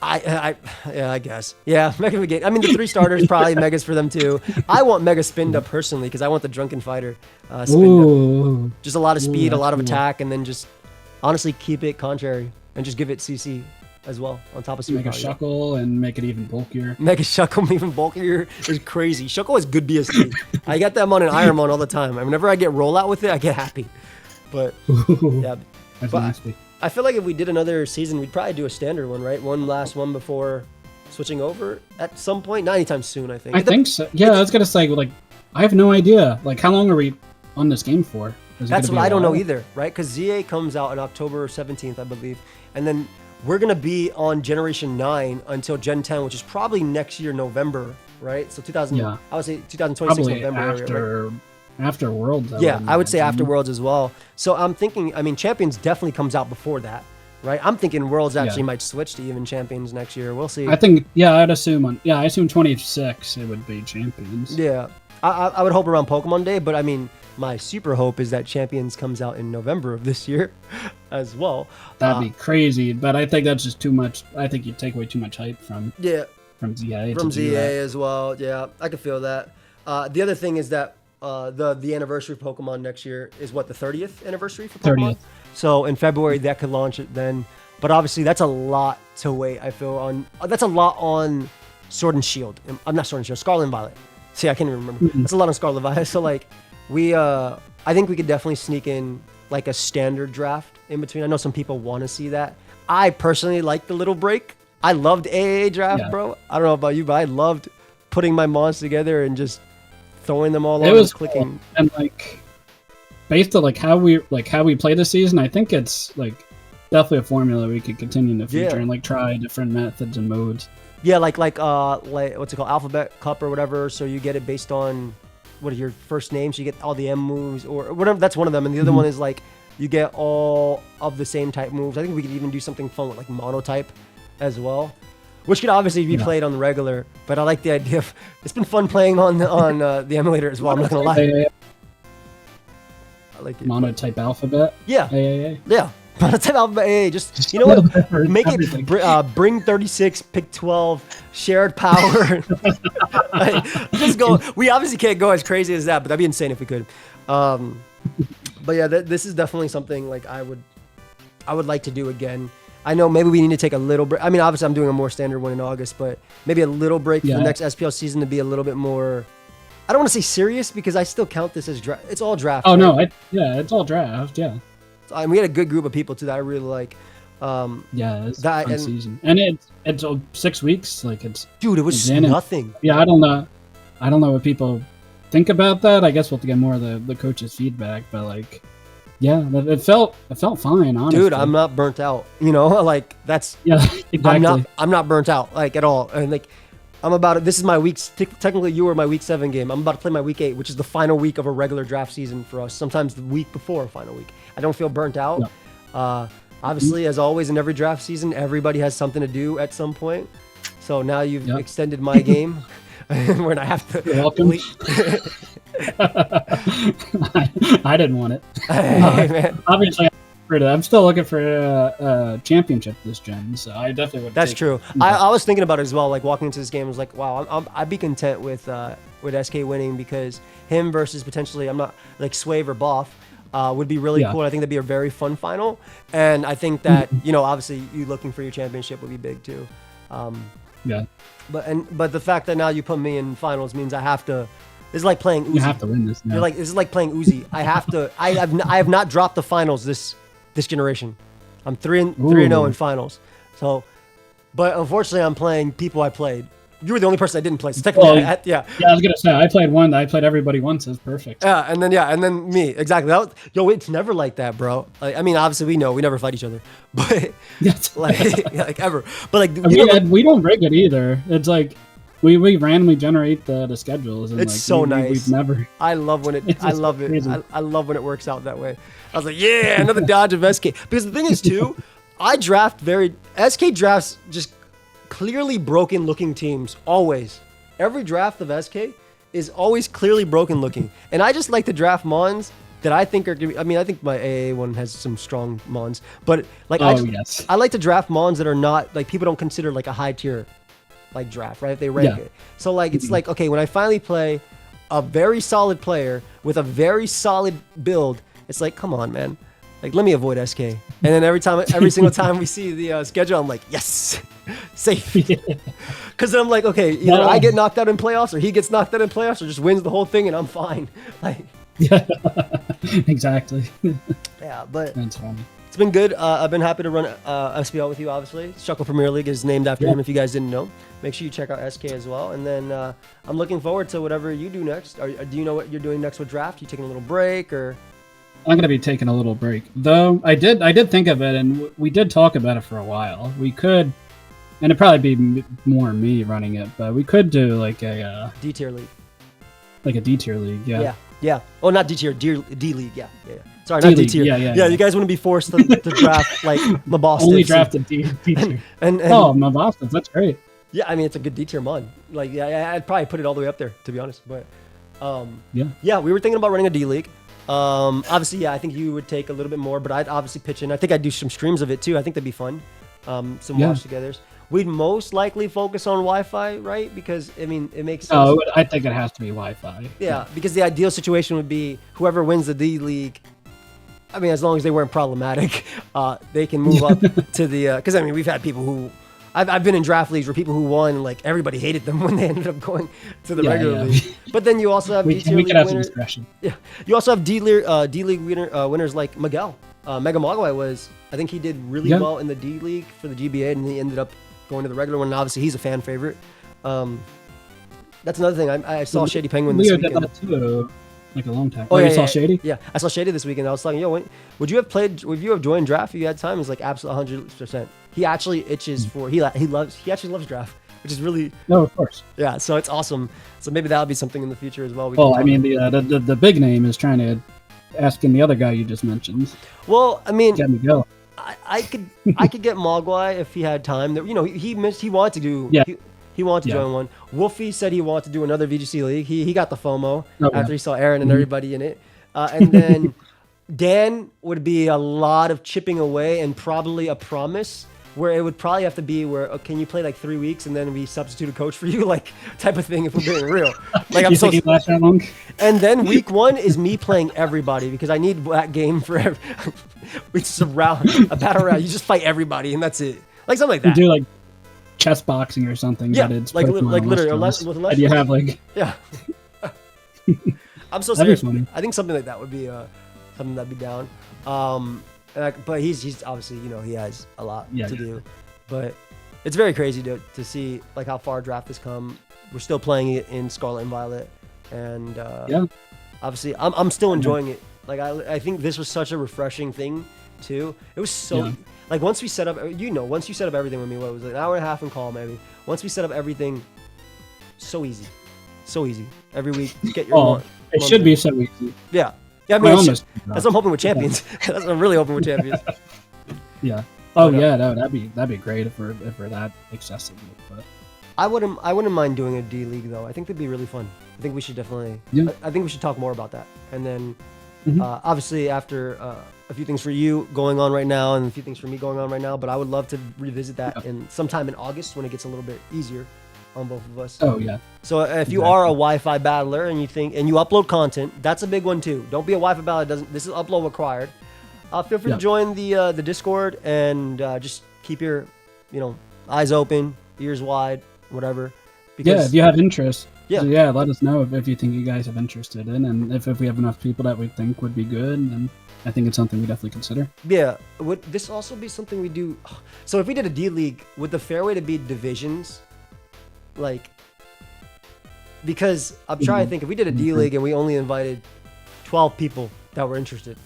Speaker 1: I guess. Yeah, Mega Meganium. I mean, the 3 starters probably megas for them too. I want Mega Spinda personally because I want the Drunken Fighter Spinda. Just a lot of speed, a lot of attack, and then just honestly keep it contrary and just give it CC as well on top of Super
Speaker 2: Mega Shuckle and make it even bulkier.
Speaker 1: Mega Shuckle even bulkier is crazy. Shuckle has good BST. I got them on an Ironmon all the time. Whenever I get rollout with it, I get happy. But yeah,
Speaker 2: that's nasty.
Speaker 1: I feel like if we did another season, we'd probably do a standard one, right? One last one before switching over at some point. Not anytime soon, I think.
Speaker 2: I think so. Yeah, I was gonna say like I have no idea. Like, how long are we on this game for? Is it
Speaker 1: That's
Speaker 2: gonna
Speaker 1: what
Speaker 2: be a
Speaker 1: I don't know
Speaker 2: while?
Speaker 1: either, right? Because ZA comes out on October 17th, I believe. And then we're going to be on Generation 9 until Gen 10, which is probably next year, November, right? So
Speaker 2: Yeah.
Speaker 1: I would say 2026
Speaker 2: Probably
Speaker 1: November area, right?
Speaker 2: after Worlds.
Speaker 1: I would say
Speaker 2: imagine.
Speaker 1: after Worlds as well. So I'm thinking, I mean, Champions definitely comes out before that, right? I'm thinking Worlds actually might switch to even Champions next year. We'll see.
Speaker 2: I think, I'd assume I assume 26 it would be Champions.
Speaker 1: Yeah. I would hope around Pokemon Day, but I mean, my super hope is that Champions comes out in November of this year as well.
Speaker 2: That'd be crazy, but I think that's just too much. I think you take away too much hype from
Speaker 1: Yeah.
Speaker 2: from ZA.
Speaker 1: From
Speaker 2: to do
Speaker 1: ZA
Speaker 2: that.
Speaker 1: as well. Yeah, I can feel that. The other thing is that the anniversary of Pokemon next year is what, the 30th anniversary for Pokemon?
Speaker 2: 30th.
Speaker 1: So in February that could launch it then. But obviously that's a lot to wait, I feel, on. That's a lot on Sword and Shield. I'm not Sword and Shield, Scarlet and Violet. See, I can't even remember. That's a lot on Scarlet and Violet. So like I think we could definitely sneak in like a standard draft in between. I know some people want to see that. I personally like the little break. I loved AAA draft, bro. I don't know about you, but I loved putting my mons together and just throwing them all
Speaker 2: It
Speaker 1: over
Speaker 2: was
Speaker 1: and clicking.
Speaker 2: cool. And like based on how we play this season, I think it's like definitely a formula we could continue in the future and like try different methods and modes.
Speaker 1: Yeah, like what's it called, Alphabet Cup or whatever. So you get it based on what are your first names. So you get all the M moves or whatever. That's one of them, and the other one is like you get all of the same type moves. I think we could even do something fun with like monotype as well, which could obviously be played on the regular. But I like the idea of it's been fun playing on the emulator as well. I'm not gonna lie. I like it.
Speaker 2: Monotype alphabet.
Speaker 1: Yeah.
Speaker 2: AAA.
Speaker 1: Yeah. Monotype alphabet AA. Just, you know what? Make it bring 36, pick 12, shared power. Like, just go. We obviously can't go as crazy as that, but that'd be insane if we could. But yeah, this is definitely something like I would like to do again. I know maybe we need to take a little break. I mean, obviously I'm doing a more standard one in August, but maybe a little break for the next SPL season to be a little bit more. I don't want to say serious because I still count this as draft. It's all draft.
Speaker 2: Oh
Speaker 1: right?
Speaker 2: no, it's all draft. Yeah.
Speaker 1: And we had a good group of people too that I really like.
Speaker 2: It's
Speaker 1: that
Speaker 2: a fun
Speaker 1: and-
Speaker 2: season, and it's 6 weeks. Like it's
Speaker 1: Dude, it was
Speaker 2: in it.
Speaker 1: nothing.
Speaker 2: Yeah, I don't know what people think about that. I guess we'll have to get more of the coaches' feedback, but like, yeah, it felt fine, honestly.
Speaker 1: Dude, I'm not burnt out. You know, like that's
Speaker 2: exactly.
Speaker 1: I'm not burnt out like at all. And like I'm about it. This is my week. Technically, you were my week 7 game. I'm about to play my week 8, which is the final week of a regular draft season for us. Sometimes the week before final week. I don't feel burnt out.
Speaker 2: No.
Speaker 1: Obviously, as always in every draft season, everybody has something to do at some point. So now you've extended my game, when I have to.
Speaker 2: You're welcome. I didn't want it.
Speaker 1: Hey, man.
Speaker 2: Obviously, I'm still looking for a championship this gen, so I definitely would.
Speaker 1: That's true. I was thinking about it as well. Like walking into this game, I was like, wow, I'd be content with SK winning because him versus potentially, I'm not like Swave or Boff. Would be really cool. I think that'd be a very fun final, and I think that obviously you looking for your championship would be big too. But the fact that now you put me in finals means I have to. It's like playing Uzi.
Speaker 2: You have to win this. Now.
Speaker 1: This is like playing Uzi. I have to. I have not dropped the finals this generation. I'm 3-0 in finals. So, but unfortunately, I'm playing people I played. You were the only person I didn't play. So technically,
Speaker 2: I was gonna say I played one. I played everybody once. It's perfect.
Speaker 1: And then me. Exactly. It's never like that, bro. Like, I mean, obviously we know we never fight each other, but like ever. But like
Speaker 2: we don't rig it either. It's like we randomly generate the schedules. And
Speaker 1: it's
Speaker 2: like,
Speaker 1: so nice.
Speaker 2: We've never.
Speaker 1: I love when it. I love
Speaker 2: crazy.
Speaker 1: it. I love when it works out that way. I was like, yeah, another dodge of SK. Because the thing is too, I draft SK drafts just clearly broken looking teams. Always. Every draft of SK is always clearly broken looking. And I just like to draft mons that I think are gonna be, I mean, I think my AA one has some strong mons, but like I like to draft mons that are not like people don't consider like a high tier like draft, right? If they rank it. So like it's like, okay, when I finally play a very solid player with a very solid build, it's like, come on, man. Like, let me avoid SK. And then every single time we see the schedule, I'm like, yes, safe. Because then I'm like, okay, either I get knocked out in playoffs or he gets knocked out in playoffs or just wins the whole thing and I'm fine. Like,
Speaker 2: exactly.
Speaker 1: Yeah, but
Speaker 2: that's funny.
Speaker 1: It's been good. I've been happy to run SPL with you, obviously. Shuckle Premier League is named after him, if you guys didn't know. Make sure you check out SK as well. And then I'm looking forward to whatever you do next. Do you know what you're doing next with draft? You taking a little break, or?
Speaker 2: I'm going to be taking a little break. Though I did think of it, and we did talk about it for a while. We could, and it'd probably be more me running it, but we could do like a...
Speaker 1: D-tier league.
Speaker 2: Like a D-tier league, yeah.
Speaker 1: Yeah. Oh, not D-tier, D-league, yeah. Sorry, not D-tier. Yeah, you guys wouldn't be forced to draft like Mabostas.
Speaker 2: Only drafted D-tier.
Speaker 1: And
Speaker 2: oh, Mabostas, that's great.
Speaker 1: Yeah, I mean, it's a good D-tier mod. Like, yeah, I'd probably put it all the way up there, to be honest. But, yeah, we were thinking about running a D-league. Obviously, yeah, I think you would take a little bit more, but I'd obviously pitch in. I think I'd do some streams of it, too. I think that'd be fun. Some watch-togethers. We'd most likely focus on Wi-Fi, right? Because, I mean, it makes sense.
Speaker 2: Oh, I think it has to be Wi-Fi.
Speaker 1: Yeah, because the ideal situation would be whoever wins the D-league, I mean, as long as they weren't problematic, they can move up to the... Because, I mean, we've had people who... I've been in draft leagues where people who won, like, everybody hated them when they ended up going to the regular league. But then you also have D-tier league winners. Yeah, you also have D-league winners like Miguel. Mega Mogwai was... I think he did really well in the D-league for the GBA, and he ended up going to the regular one, and obviously he's a fan favorite. That's another thing. I saw Shady Penguin this weekend.
Speaker 2: Did that too, like a long time.
Speaker 1: Oh,
Speaker 2: you saw Shady?
Speaker 1: Yeah, I saw Shady this weekend. I was talking, would you have joined draft if you had time? He's like, absolutely 100%. He actually itches for, he actually loves draft, which is really...
Speaker 2: No, of course.
Speaker 1: Yeah, so it's awesome. So maybe that'll be something in the future as well.
Speaker 2: Well, I mean, the big name is trying to asking the other guy you just mentioned.
Speaker 1: Well, I mean...
Speaker 2: Get Miguel.
Speaker 1: I could get Mogwai if he had time. He wanted to do. Yeah. He wanted to join one. Wolfie said he wanted to do another VGC league. He got the FOMO after he saw Aaron and everybody in it. And then Dan would be a lot of chipping away and probably a promise where it would probably have to be where, can you play like 3 weeks and then we substitute a coach for you, like type of thing if we're being real. Like I'm
Speaker 2: so. Last that long?
Speaker 1: And then week 1 is me playing everybody because I need that game for it's a battle round. You just fight everybody and that's it. Like something like that.
Speaker 2: You do like chess boxing or something.
Speaker 1: Yeah, like literally unless
Speaker 2: and you have like
Speaker 1: I'm so serious. I think something like that would be something that'd be down. But he's obviously, he has a lot to do. But it's very crazy to see like how far draft has come. We're still playing it in Scarlet and Violet, and obviously I'm still enjoying it. Like I think this was such a refreshing thing too. It was so like once you set up everything with me, what was it, an hour and a half in call maybe. Once we set up everything, so easy every week. Get your
Speaker 2: it should be so easy.
Speaker 1: Yeah, I mean, that's what I'm hoping with champions. That's what I'm really hoping with champions.
Speaker 2: Yeah. Oh yeah, no, that'd be great if we're that accessible. But
Speaker 1: I wouldn't mind doing a D League though. I think that'd be really fun. I think we should definitely. Yeah. I think we should talk more about that. And then, obviously after a few things for you going on right now and a few things for me going on right now, but I would love to revisit that in sometime in August when it gets a little bit easier on both of us.
Speaker 2: Oh yeah.
Speaker 1: So if you are a Wi-Fi battler and you upload content, that's a big one too. Don't be a Wi-Fi battler. This is upload required. Feel free to join the Discord and just keep your eyes open, ears wide, whatever.
Speaker 2: Because, if you have interest. Yeah, let us know if you think you guys have interested in, and if we have enough people that we think would be good, then I think it's something we definitely consider. Yeah.
Speaker 1: Would this also be something we do? So if we did a D League, would the fair way to be divisions? Like, because I'm trying to think, if we did a D League and we only invited 12 people that were interested,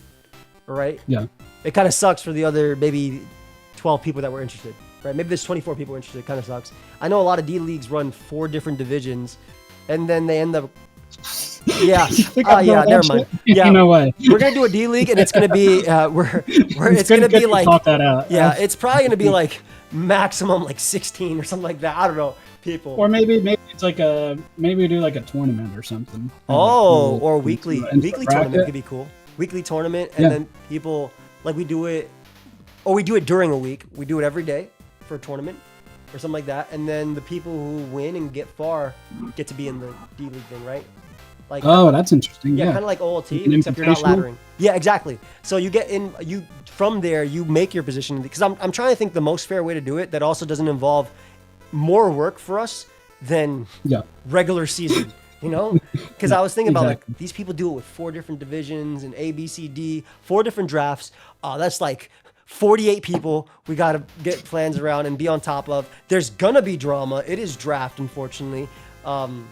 Speaker 1: right?
Speaker 2: Yeah.
Speaker 1: It kind of sucks for the other maybe 12 people that were interested, right? Maybe there's 24 people interested. It kind of sucks. I know a lot of D Leagues run 4 different divisions, and then they end up. Yeah. Never mind. Yeah.
Speaker 2: No way.
Speaker 1: We're gonna do a D League, and it's gonna be it's gonna be like.
Speaker 2: Talk that out.
Speaker 1: Yeah, it's probably gonna be like maximum like 16 or something like that. I don't know. People.
Speaker 2: Or maybe it's like maybe we do like a tournament or something.
Speaker 1: Oh, or weekly tournament could be cool. Weekly tournament, and then people like we do it during a week. We do it every day for a tournament or something like that, and then the people who win and get far get to be in the D League thing, right? Like
Speaker 2: that's interesting. Yeah,
Speaker 1: kind of like OLT, except you're not laddering. Yeah, exactly. So you get in, from there you make your position, because I'm trying to think the most fair way to do it that also doesn't involve more work for us than regular season, because I was thinking about like these people do it with 4 different divisions and A, B, C, D, 4 different drafts. That's like 48 people we got to get plans around and be on top of. There's going to be drama. It is draft, unfortunately. Well,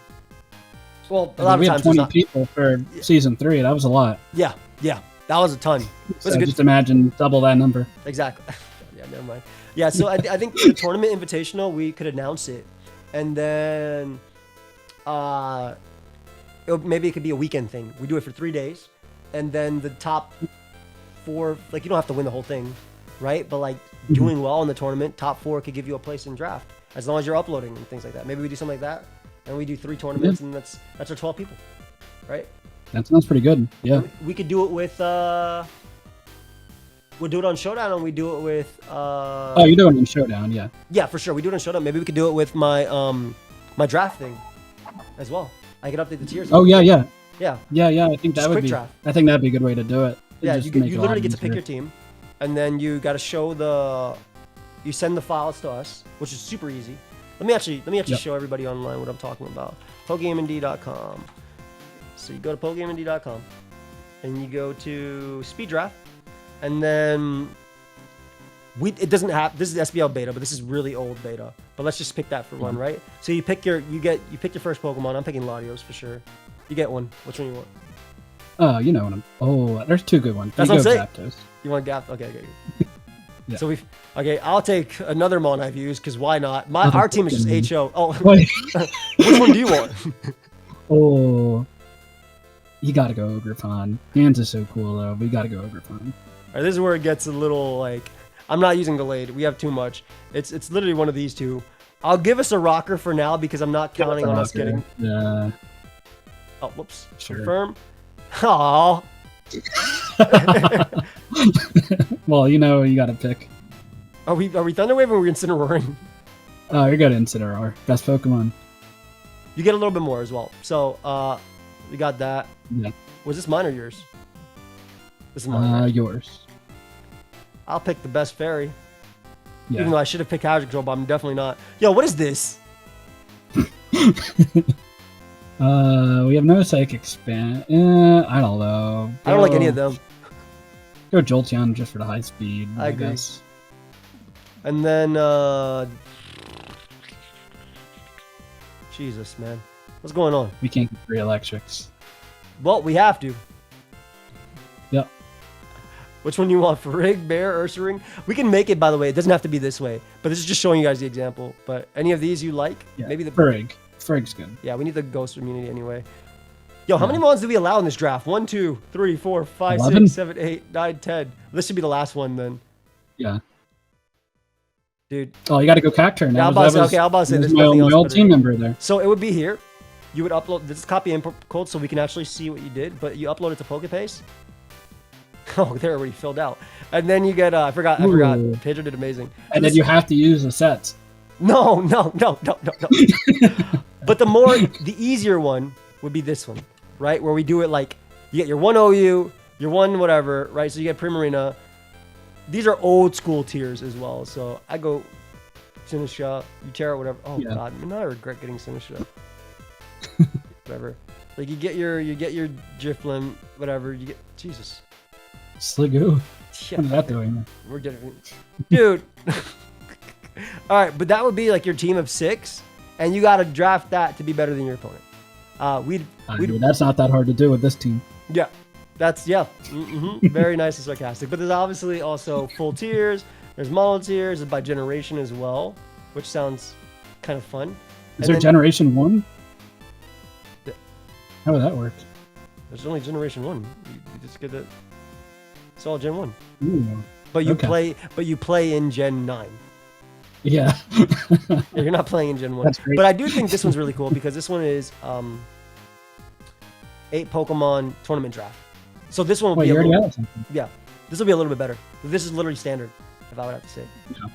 Speaker 1: a lot
Speaker 2: we
Speaker 1: of
Speaker 2: had
Speaker 1: times
Speaker 2: 20 people for season 3. That was a lot.
Speaker 1: Yeah. That was a ton. It was
Speaker 2: So
Speaker 1: a good
Speaker 2: just imagine double that number.
Speaker 1: Exactly. Yeah, never mind. Yeah, so I think the tournament invitational, we could announce it. And then maybe it could be a weekend thing. We do it for 3 days. And then the top 4, like you don't have to win the whole thing, right? But like doing well in the tournament, top 4 could give you a place in draft as long as you're uploading and things like that. Maybe we do something like that. And we do 3 tournaments and that's our 12 people, right?
Speaker 2: That sounds pretty good. Yeah.
Speaker 1: We could do it with... We'll do it on Showdown, and we do it with.
Speaker 2: Oh, you're doing it on Showdown, yeah.
Speaker 1: Yeah, for sure. We do it on Showdown. Maybe we could do it with my my draft thing, as well. I could update the tiers.
Speaker 2: Oh yeah.
Speaker 1: Yeah.
Speaker 2: I think that would be.
Speaker 1: Draft.
Speaker 2: I think that'd be a good way to do it.
Speaker 1: Yeah, you literally get to pick your team, and then you got to show the. You send the files to us, which is super easy. Let me actually show everybody online what I'm talking about. PokeaimMD.com. So you go to PokeaimMD.com, and you go to Speed Draft. And then it doesn't have, this is SPL beta, but this is really old beta. But let's just pick that for one, right? So you pick your first Pokemon. I'm picking Latios for sure. You get one. Which one you want?
Speaker 2: Oh, you know what there's 2 good ones.
Speaker 1: That's what I'm saying.
Speaker 2: Zapdos.
Speaker 1: You want Gap? Okay.
Speaker 2: Yeah.
Speaker 1: So I'll take another Mon I've used because why not? Our team is just HO. Oh,
Speaker 2: Wait.
Speaker 1: Which one do you want?
Speaker 2: Oh, you gotta go Ogrepon. Hands is so cool though, but you gotta go Ogrepon.
Speaker 1: All right, this is where it gets a little like, I'm not using delayed. We have too much. It's literally one of these 2. I'll give us a rocker for now because I'm not counting on us getting.
Speaker 2: Yeah.
Speaker 1: Oh, whoops.
Speaker 2: Sure.
Speaker 1: Confirm. Aww.
Speaker 2: Well, you gotta pick.
Speaker 1: Are we Thunderwave or are we Incineroaring?
Speaker 2: Oh, you're good Incineroar. Best Pokemon.
Speaker 1: You get a little bit more as well. So, we got that.
Speaker 2: Yeah.
Speaker 1: Was this mine or yours? This is mine. Right?
Speaker 2: Yours.
Speaker 1: I'll pick the best fairy.
Speaker 2: Yeah.
Speaker 1: Even though I should have picked Hydro Control, but I'm definitely not. Yo, what is this?
Speaker 2: We have no Psychic Span. I don't know.
Speaker 1: I don't like any of them.
Speaker 2: Go Jolteon just for the high speed.
Speaker 1: I agree.
Speaker 2: Guess.
Speaker 1: And then, Jesus, man. What's going on?
Speaker 2: We can't get 3 electrics.
Speaker 1: Well, we have to.
Speaker 2: Yep.
Speaker 1: Which one do you want? Frig, Bear, Ursaring? We can make it, by the way. It doesn't have to be this way. But this is just showing you guys the example. But any of these you like?
Speaker 2: Yeah.
Speaker 1: Maybe the
Speaker 2: Frig. Frig's good.
Speaker 1: Yeah, we need the Ghost immunity anyway. Yo, how many Mons do we allow in this draft? 1, 2, 3, 4, 5,
Speaker 2: 11?
Speaker 1: 6, 7, 8, 9, 10. This should be the last one then.
Speaker 2: Yeah.
Speaker 1: Dude.
Speaker 2: Oh, you got to go Cacturn.
Speaker 1: Yeah, I'm about to say there's
Speaker 2: my
Speaker 1: nothing else
Speaker 2: old
Speaker 1: better.
Speaker 2: team member there.
Speaker 1: So it would be here. You would upload this copy input code so we can actually see what you did, but you upload it to PokePaste. Oh, they're already filled out. And then you get I forgot. Pedro did amazing.
Speaker 2: And then you have to use the sets.
Speaker 1: No. But the easier one would be this one, right? Where we do it like you get your 1 OU, your 1 whatever, right? So you get Primarina. These are old school tiers as well. So I go Sinistcha, Utera, whatever. Oh
Speaker 2: yeah.
Speaker 1: God, now I regret getting Sinistcha. Whatever. Like you get your Drifblim, whatever. You get Jesus.
Speaker 2: Sliggoo.
Speaker 1: Yeah.
Speaker 2: What is that doing?
Speaker 1: We're getting, dude. All right, but that would be like your team of 6, and you got to draft that to be better than your opponent.
Speaker 2: That's not that hard to do with this team.
Speaker 1: Yeah, that's very nice and sarcastic. But there's obviously also full tiers. There's mono tiers by generation as well, which sounds kind of fun.
Speaker 2: Is there Generation 1? How would that work?
Speaker 1: There's only Generation 1. You just get it. It's all Gen 1.
Speaker 2: Ooh,
Speaker 1: but you play in Gen 9.
Speaker 2: Yeah.
Speaker 1: You're not playing in Gen 1.
Speaker 2: That's great.
Speaker 1: But I do think this one's really cool because this one is 8 Pokemon tournament draft. So this one will be a little, yeah. This will be a little bit better. This is literally standard, if I would have to say.
Speaker 2: Yeah.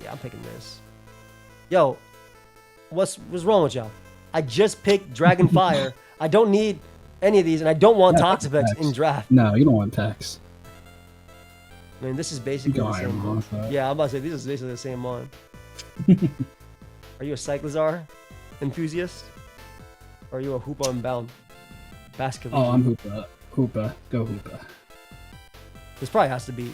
Speaker 1: Yeah, I'm picking this. Yo, what's wrong with y'all? I just picked Dragon Fire. I don't need any of these, and I don't want Toxapex in draft.
Speaker 2: No, you don't want packs.
Speaker 1: I mean, this is basically the same one. Yeah, I'm about to say, this is basically the same one. Are you a Cyclizar enthusiast? Or are you a Hoopa Unbound basketball?
Speaker 2: Oh, I'm Hoopa. Hoopa. Go Hoopa.
Speaker 1: This probably has to be...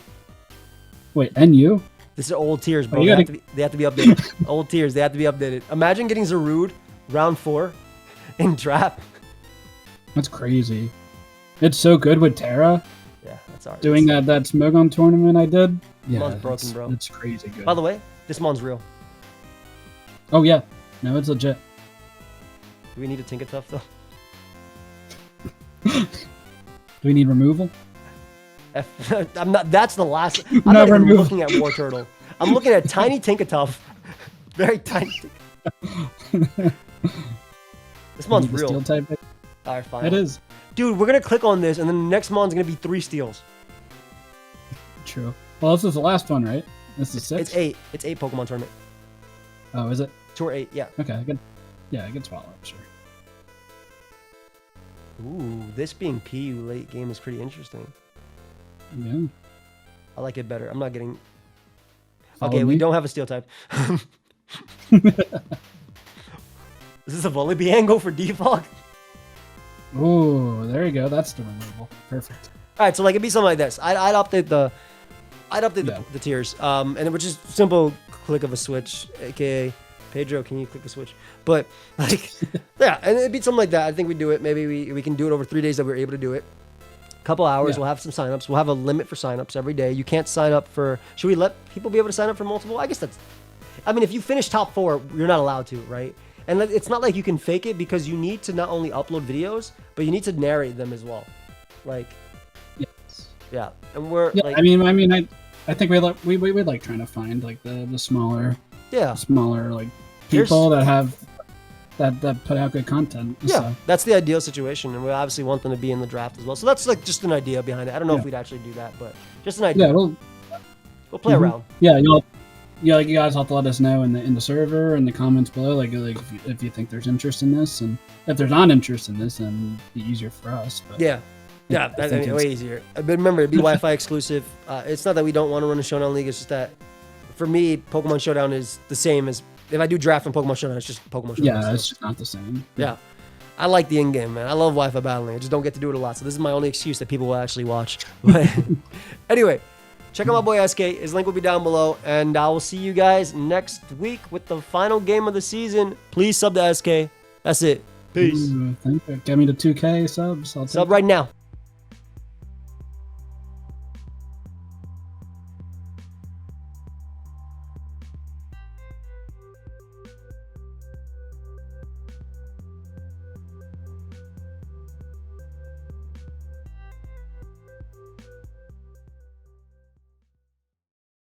Speaker 2: Wait, and you?
Speaker 1: This is old tiers, bro.
Speaker 2: You
Speaker 1: They have to be updated. Old tiers, they have to be updated. Imagine getting Zarude round 4 in draft.
Speaker 2: That's crazy. It's so good with Terra.
Speaker 1: Yeah, that's alright.
Speaker 2: Doing that Smogon tournament I did. Yeah,
Speaker 1: Mon's broken, bro.
Speaker 2: It's crazy good.
Speaker 1: By the way, this Mon's real.
Speaker 2: Oh yeah, no, it's legit.
Speaker 1: Do we need a Tinkertuff though?
Speaker 2: Do we need removal?
Speaker 1: I'm not. That's the last. I'm not even looking at War Turtle. I'm looking at tiny Tinkertuff. Very tiny. This Mon's real.
Speaker 2: Steel type.
Speaker 1: Alright, fine.
Speaker 2: It is.
Speaker 1: Dude, we're gonna click on this, and then the next Mon's gonna be 3 steals.
Speaker 2: True. Well, this is the last one, right? This is 6.
Speaker 1: It's 8. It's 8 Pokemon tournament.
Speaker 2: Oh, is it?
Speaker 1: Tour 8. Yeah.
Speaker 2: Okay, I can. Yeah, I can swallow it. Sure.
Speaker 1: Ooh, this being PU late game is pretty interesting.
Speaker 2: Yeah.
Speaker 1: I like it better. I'm not getting.
Speaker 2: Follow
Speaker 1: Okay, we
Speaker 2: me?
Speaker 1: don't have a steel type. Is this a Volibeon for default?
Speaker 2: Oh, there you go. That's the removal. Perfect.
Speaker 1: All right, so like it'd be something like this. I'd update the tiers, and it was just simple click of a switch, aka Pedro. Can you click the switch? But like, yeah, and it'd be something like that. I think we do it. Maybe we can do it over 3 days that we're able to do it. Couple hours.
Speaker 2: Yeah.
Speaker 1: We'll have some signups. We'll have a limit for signups every day. You can't sign up for. Should we let people be able to sign up for multiple? I guess that's. I mean, if you finish top 4, you're not allowed to, right? And it's not like you can fake it because you need to not only upload videos, but you need to narrate them as well. Like,
Speaker 2: Yes.
Speaker 1: yeah, and we're
Speaker 2: Yeah.
Speaker 1: like,
Speaker 2: I think we like trying to find like the smaller like people that have that put out good content.
Speaker 1: Yeah,
Speaker 2: So.
Speaker 1: that's the ideal situation, and we obviously want them to be in the draft as well. So that's like just an idea behind it. I don't know if we'd actually do that, but just an idea.
Speaker 2: Yeah,
Speaker 1: we'll play around.
Speaker 2: Yeah, like you guys have to let us know in the server in the comments below, like if you think there's interest in this, and if there's not interest in this, then it'd be easier for us. But
Speaker 1: Yeah, that's way easier. But remember, it'd be Wi-Fi exclusive. It's not that we don't want to run a Showdown League. It's just that for me, Pokemon Showdown is the same as if I do draft on Pokemon Showdown. It's just Pokemon Showdown.
Speaker 2: Yeah, it's just not the same.
Speaker 1: Yeah. I like the in-game, man. I love Wi-Fi battling. I just don't get to do it a lot. So this is my only excuse that people will actually watch. But anyway, check out my boy SK. His link will be down below. And I will see you guys next week with the final game of the season. Please sub to SK. That's it. Peace.
Speaker 2: Ooh, thank you. Get me to 2K subs. I'll take
Speaker 1: Sub right now.